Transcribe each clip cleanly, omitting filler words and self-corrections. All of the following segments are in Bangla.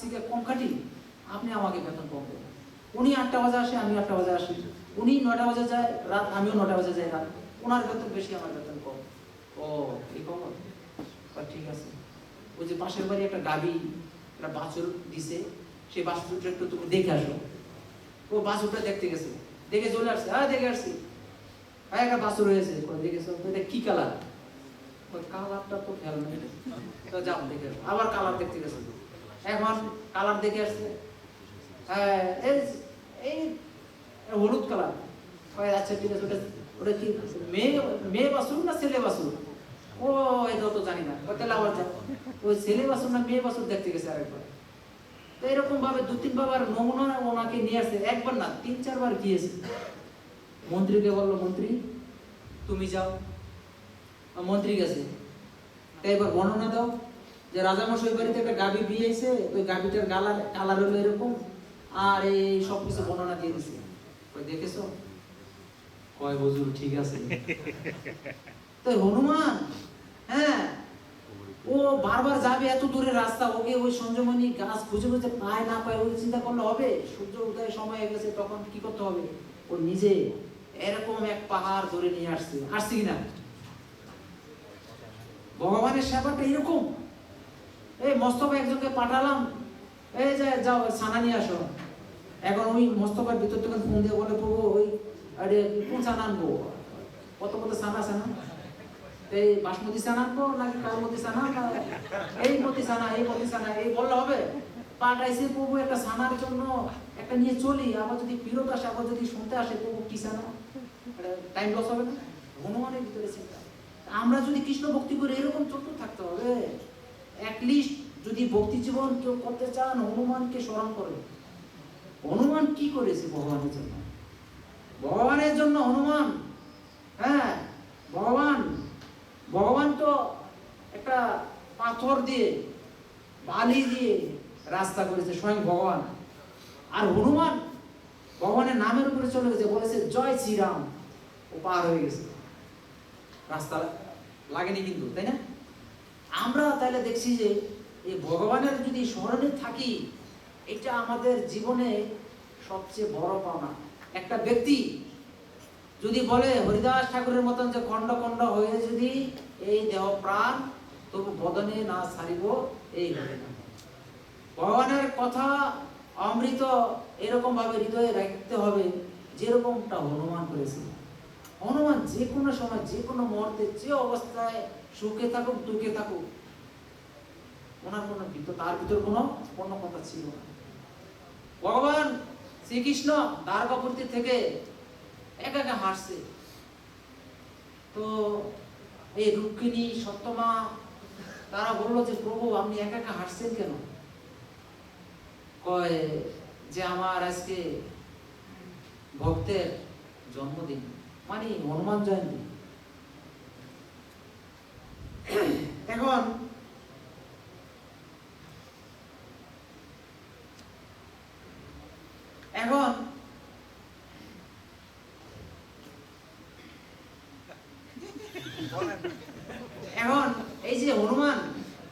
থেকে কম খাটি, আপনি আমাকে বেতন কম দেবেন। উনি 8টা বাজে আসে, আমি 8টা বাজে আসি, উনি 9টা বাজে যায় রাত, আমিও 9টা বাজে যাই রাত, ওনার বেতন বেশি আমার বেতন কম। ও এই খবর, ঠিক আছে। ওই যে পাশের বাড়ি একটা গাবি একটা বাছুর দিছে, সেই বাছুরটা একটু তুমি দেখে আসো। ও বাছুরটা দেখতে গেছে, দেখে চলে আসছে, হ্যাঁ দেখে আসছি, হ্যাঁ একটা বাছুর হয়েছে, দেখেছো এটা কি কালার? কালারটা তো খেয়াল নেই, তো যাও দেখে আবার কালার দেখতে গেছে, এখন কালার দেখে আসছে, হ্যাঁ এই হলুদ কালার। আচ্ছা ঠিক আছে, ওটা ওটা কি মেয়ে মেয়ে বাছুর না ছেলে বাছুর? ও এটা তো জানি না, তাহলে আবার যাও, ওই ছেলে বাছুর না মেয়ে বাছুর দেখতে গেছে আরেকবার। তো এরকম ভাবে 2-3 বার নমুনা ওনাকে নিয়ে আসছে, একবার না 3-4 বার গিয়েছে। মন্ত্রীকে বললো, মন্ত্রী তুমি যাও। মন্ত্রী গেছে, তাই এবার বর্ণনা দাও যে রাজামশাই বাড়িতে একটা গাভী বিয়ে হয়েছে, ওই গাভীটার কালার হলো এরকম, আর এই সবকিছু বর্ণনা দিয়ে দিছে। ওই দেখেছো? কয় হুজুর ঠিক আছে। তো হনুমান, হ্যাঁ ও বারবার যাবে এত দূরের রাস্তা, ওকে ওই সঞ্জমনি গাছ খুঁজে খুঁজে পায় না পায়, ওই চিন্তা করলে হবে? সূর্য উদয়ের সময় হয়ে গেছে, তখন কি করতে হবে? ও নিজে এরকম এক পাহাড় ধরে নিয়ে আসছে কিনা? ভগবানের সেবাটা এরকম। এই মস্তফা একজনকে পাঠালাম, এই যে যাও ছানা নিয়ে আসো। এখন ওই মস্তফার ভিতর থেকে ফোন দিয়ে বলে, প্রভু ওই আরে কোন ছানা আনবো? কত কত ছানা আছে না? এই বাসমতি ছানা আনবো নাকি কালমতি ছানা, এই মতি ছানা, এই মতি ছানা, এই বললে হবে? পাঠাইছে প্রভু একটা ছানার জন্য, একটা নিয়ে চলি, আবার যদি ফিরত আসে, আবার যদি শুনতে আসে প্রভু কি ছানা, টাইম লস হবে না? হনুমানের ভিতরে চিন্তা। আমরা যদি কৃষ্ণ ভক্তি করে এরকম চলতে থাকতে হবে। অ্যাটলিস্ট যদি ভক্তি জীবন কেউ করতে চান, হনুমানকে স্মরণ করে। হনুমান কি করেছে ভগবানের জন্য? ভগবানের জন্য হনুমান, হ্যাঁ ভগবান তো একটা পাথর দিয়ে বালি দিয়ে রাস্তা করেছে স্বয়ং ভগবান, আর হনুমান ভগবানের নামের উপরে চলে গেছে, বলেছে জয় শ্রীরাম, ও পার হয়ে গেছে, রাস্তা লাগেনি কিন্তু, তাই না? আমরা তাহলে দেখছি যে এই ভগবানের যদি স্মরণে থাকি, এটা আমাদের জীবনে সবচেয়ে বড় পাওনা। একটা ব্যক্তি যদি বলে হরিদাস ঠাকুরের মতন যে খণ্ড খণ্ড হয়ে যদি এই দেহ প্রাণ তবু বদনে না ছাড়িব, এই হবে না। ভগবানের কথা অমৃত এরকম ভাবে হৃদয়ে রাখতে হবে, যেরকমটা হনুমান করেছিল। হনুমান যে কোনো সময়, যে কোনো মুহূর্তে, যে অবস্থায় সুখে থাকুক দুঃখে থাকুক, ওনার কোনো তার ভিতর কোনো কথা ছিল না। ভগবান শ্রীকৃষ্ণ দ্বারকাপুরী থেকে একা একা হাসছে, তো এই রুক্মিণী সত্যমা তারা বললো যে প্রভু আপনি একা একা হাসছেন কেন? কয় যে আমার আজকে ভক্তের জন্মদিন, মানে হনুমান জয়ন্তী। এখন এখন এখন এই যে হনুমান,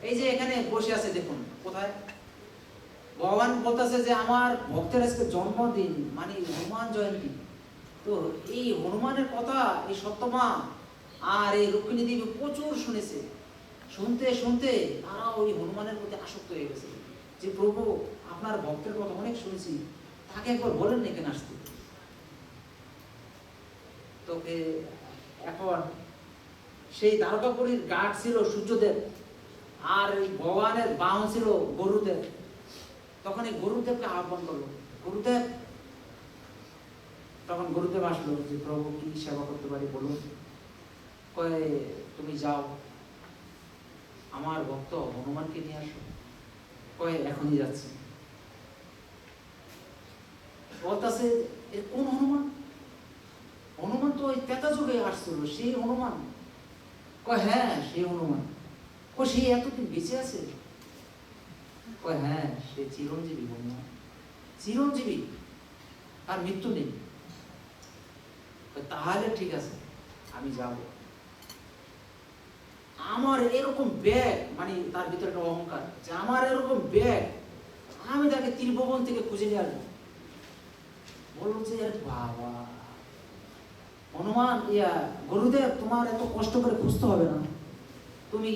এই যে এখানে বসে আছে, দেখুন কোথায় ভগবান বলতেছে যে আমার ভক্তের আজকে জন্মদিন, মানে হনুমান জয়ন্তী। তো এই হনুমানের কথা এই সত্যমা আর এই রুক্মিণী দেবী প্রচুর শুনেছে। শুনতে শুনতে তারা ওই হনুমানের প্রতি আসক্ত হয়ে গেছে, যে প্রভু আপনার ভক্তের কথা অনেক শুনেছি, তাকে একবার বলেন এখানে আসতে। তোকে এখন সেই দ্বারকাপুরীর গার্ড ছিল সূর্যদেব, আর এই ভগবানের বাহন ছিল গরুদেব। তখন এই গরুদেবকে আহ্বান করলো, গুরুদেব। তখন গুরুদেব আসলো, যে প্রভু কি সেবা করতে পারি বলুন। কয়ে তুমি যাও আমার ভক্ত হনুমানকে নিয়ে আসো। কয়ে এখনই যাচ্ছে। বলতেছে কোন হনুমান? হনুমান তো ওই তেতা যুগে আসছিল, সেই হনুমান। কয় হ্যাঁ সেই হনুমান। কয় সে এতদিন বেঁচে আছে? কয় হ্যাঁ সে চিরঞ্জীবী হনুমান, চিরঞ্জীবী, আর মৃত্যু নেই। তাহলে ঠিক আছে আমি যাব। আমার এরকম ব্যাগ, মানে তার ভিতরে একটা অহংকার, যে আমার এরকম ব্যাগ আমি তাকে ত্রিভুবন থেকে খুঁজে নিয়ে আসবো। বললো যে আরে বাবা হনুমান গুরুদেব, তোমার এত কষ্ট করে খুঁজতে হবে না, তুমি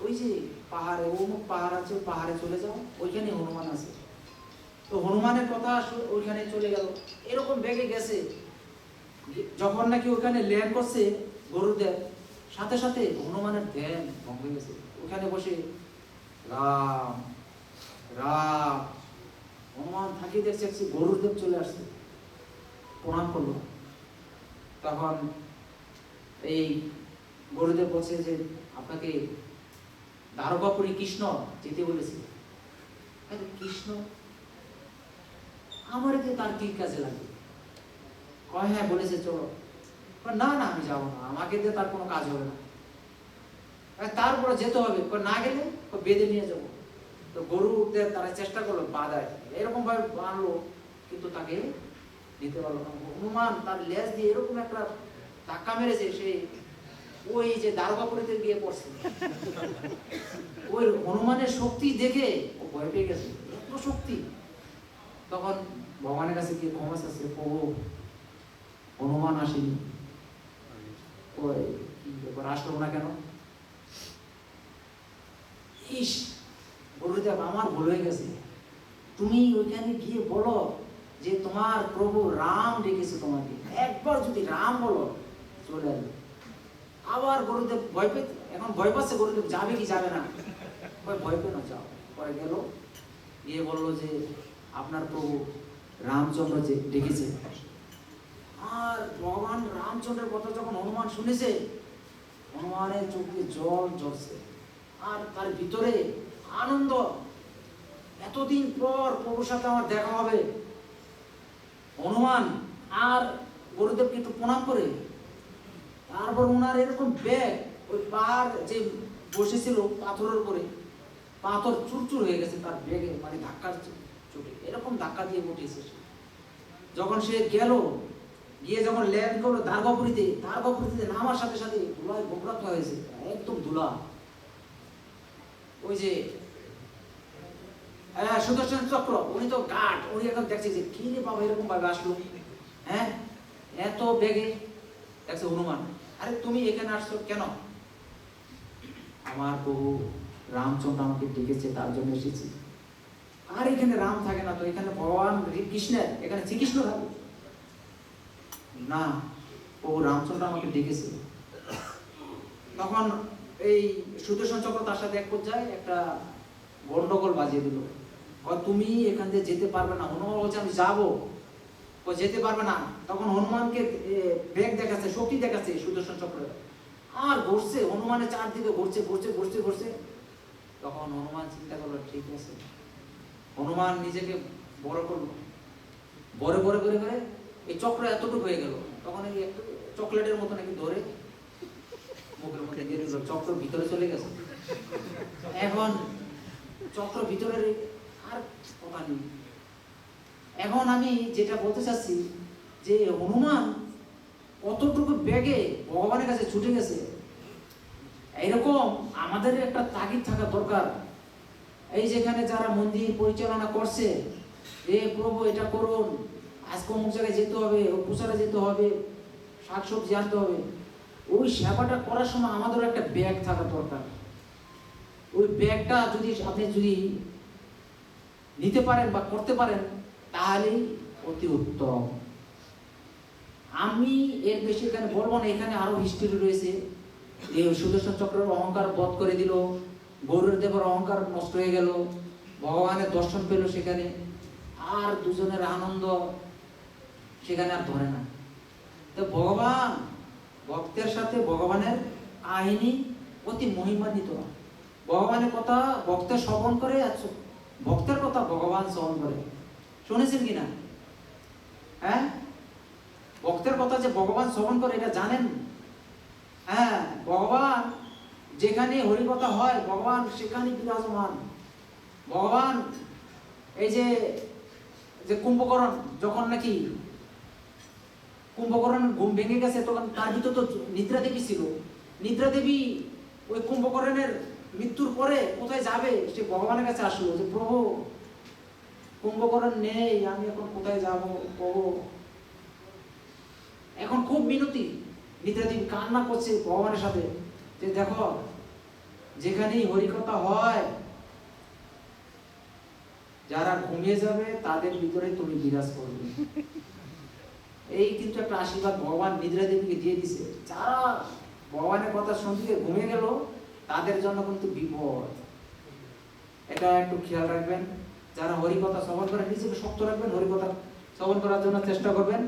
ওই যে পাহাড়ে, অমুক পাহাড় আছে, পাহাড়ে চলে যাও, ওইখানে হনুমান আছে। তো হনুমানের কথা ওইখানে চলে গেল, এরকম বেগে গেছে। যখন নাকি ওখানে ল্যান্ড করছে গুরুদেব, সাথে সাথে হনুমানের ধ্যান ভঙ্গ হয়ে গেছে। ওখানে বসে রাম রাম, হনুমান থাকি দেখছে গুরুদেব চলে আসছে, প্রণাম করলো। তখন এই গুরুদেব বলছে যে আপনাকে দ্বারকাপুরী কৃষ্ণ যেতে বলেছে। কৃষ্ণ আমার তার কি কাজে লাগবে? কয় হ্যাঁ বলেছে চলো। না না আমি যাবো না, আমাকে দিয়ে তার কোনো কাজ হবে না, তারপরে যেতে হবে। না গেলে বেঁধে নিয়ে যাবো। তো গরুদের তারা চেষ্টা করলো বাধায়, এরকম ভাবে বাঁধলো, কিন্তু তাকে দিতে পারলো না। হনুমান তার লেজ দিয়ে এরকম একটা ধাক্কা মেরেছে, সে ওই যে দ্বারকাপুরীতে গিয়ে পড়ছে। ওই হনুমানের শক্তি দেখে ও ভয় পেয়ে গেছে, এত শক্তি। তখন ভগবানের কাছে গিয়ে ক্ষমা চাচ্ছে, প্রভু হনুমান আসেনি, ওই কি ব্যাপার আসলো না কেন? ইস গুরুদেব, আমার ভুল হয়ে গেছে, তুমি ওইখানে গিয়ে বলো যে তোমার প্রভু রাম ডেকেছে তোমাকে, একবার যদি রাম বলো চলে আসবে। আবার গুরুদেব ভয় পেয়ে, এখন ভয় পাচ্ছে গুরুদেব, যাবে কি যাবে না? ভয় পেয়ে না, যাও। পরে গেল, গিয়ে বললো যে আপনার প্রভু রামচন্দ্র যে ডেকেছে। আর ভগবান রামচন্দ্রের কথা যখন হনুমান শুনেছে, হনুমানের চোখে জল ঝরছে, আর তার ভিতরে আনন্দ, এতদিন পর প্রভুর সাথে আমার দেখা হবে। হনুমান আর গুরুদেবকে একটু প্রণাম করে, তারপর ওনার এরকম ব্যাগ, ওই পাহাড় যে বসেছিল পাথরের উপরে, পাথর চুরচুর হয়ে গেছে তার ব্যাগে, মানে ধাক্কার চোটে এরকম ধাক্কা দিয়ে উঠেছে। যখন সে গেল, গিয়ে যখন ল্যান্ড করলো দ্বারকাপুরীতে নামার সাথে সাথে ধুলায় গোবরাত হয়েছে, একদম ধুলা। ওই যে সুদর্শন চক্র, উনি তো গার্ড, উনি এখন দেখছে যে কি রে বাবা এরকম ভাবে আসলো, হ্যাঁ এত বেগে। দেখছে হনুমান, আরে তুমি এখানে আসছো কেন? আমার প্রভু রামচন্দ্র আমাকে ডেকেছে, তার জন্য এসেছি। আর এখানে রাম থাকে না তো, এখানে ভগবান কৃষ্ণের, এখানে শ্রীকৃষ্ণ থাকে না, প্রভু রামচন্দ্র আমাকে ডেকেছে। তখন এই সুদর্শন চক্র তার সাথে এক পর্যায়ে একটা গন্ডগোল বাজিয়ে দিল, তুমি এখান থেকে যেতে পারবে না। হনুমান বলছে আমি যাবো, ও যেতে পারবে না। তখন হনুমানকে বেগ দেখাচ্ছে, শক্তি দেখাচ্ছে সুদর্শন চক্র, আর ঘুরছে হনুমানের চারদিকে, ঘুরছে। তখন হনুমান চিন্তা করলো ঠিক আছে, হনুমান নিজেকে বড় করলো, বড় করে এই চক্র এতটুকু হয়ে গেল। তখন এই একটু চকলেটের মতো নাকি ধরে মুখের মধ্যে দিয়ে দিল, চক্র ভিতরে চলে গেছে। এখন চক্র ভিতরে আর কথা নেই। এখন আমি যেটা বলতে চাচ্ছি যে হনুমান কতটুকু বেগে ভগবানের কাছে ছুটে গেছে, এইরকম আমাদের একটা তাগিদ থাকা দরকার। এই যেখানে যারা মন্দির পরিচালনা করছে, এ প্রভু এটা করুন, আজকে অমুক জায়গায় যেতে হবে, প্রচারে যেতে হবে, শাকসবজি আনতে হবে, ওই সেবাটা করার সময় আমাদের একটা ব্যাগ থাকা দরকার। ওই ব্যাগটা যদি আপনি নিতে পারেন বা করতে পারেন, তাহলেই অতি উত্তম। আমি এর বেশি এখানে বলবো না, এখানে আরো হিস্ট্রি রয়েছে। এই সুদর্শন চক্রের অহংকার বধ করে দিল, গৌরীর দেবের অহংকার নষ্ট হয়ে গেল, ভগবানের দর্শন পেল সেখানে, আর দুজনের আনন্দ সেখানে আর ধরে না। তো ভগবান ভক্তের সাথে ভগবানের কাহিনী অতি মহিমান্বিত। ভগবানের কথা ভক্তের শ্রবণ করে, ভক্তের কথা ভগবান শ্রবণ করে। শুনেছেন কিনা? হ্যাঁ, ভক্তের কথা যে ভগবান শ্রবণ করে, এটা জানেন? হ্যাঁ, ভগবান যেখানে হরিকথা হয়, ভগবান সেখানে বিরাজমান। ভগবান এই যে কুম্ভকর্ণ, যখন নাকি কুম্ভকর্ণ ঘুম ভেঙে গেছে, তখন তার ভিতর তো নিদ্রা দেবী ছিল। নিদ্রা দেবী ওই কুম্ভকর্ণের মৃত্যুর পরে কোথায় যাবে, সে ভগবানের কাছে আসলো যে প্রভু কুম্ভকর্ণ নেই, আমি এখন কোথায় যাব প্রভু। এখন খুব মিনতি, নিদ্রাধীন কান্না করছে ভগবানের সাথে যে দেখো যেখানেই হরিকথা হয় যারা ঘুমিয়ে যাবে তাদের ভিতরে তুমি বিরাজ করবে। এই কিন্তু একটা আশীর্বাদ ভগবান নিদ্রাদেবীকে দিয়ে দিছে। যারা ভগবানের কথা শুনতে ঘুমিয়ে গেল তাদের জন্য কিন্তু বিপদ। এটা একটু খেয়াল রাখবেন। যারা হরিকথা শ্রবণ করে নিজেকে শক্ত রাখবেন, হরিকথা শ্রবণ করার জন্য চেষ্টা করবেন।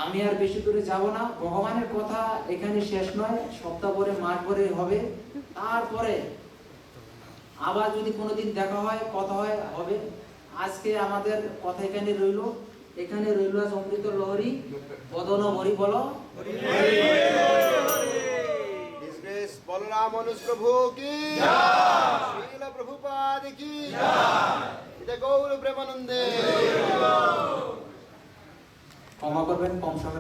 আমি আর বেশি দূরে যাব না, ভগবানের কথা এখানে শেষ নয়, সপ্তাহ পরে মাস পরে হবে। তারপরে আবার যদি কোনোদিন দেখা হয়, কথা হয়, হবে। আজকে আমাদের কথা এখানে রইল, এখানে রইল আজ অমৃত লহরী বদন হরি বল। বলরাম অনুজ প্রভু কি জয়, শ্রীল প্রভুপাদ কি জয়, জয় গৌর প্রেমানন্দে। ক্ষমা করবেন কম সময়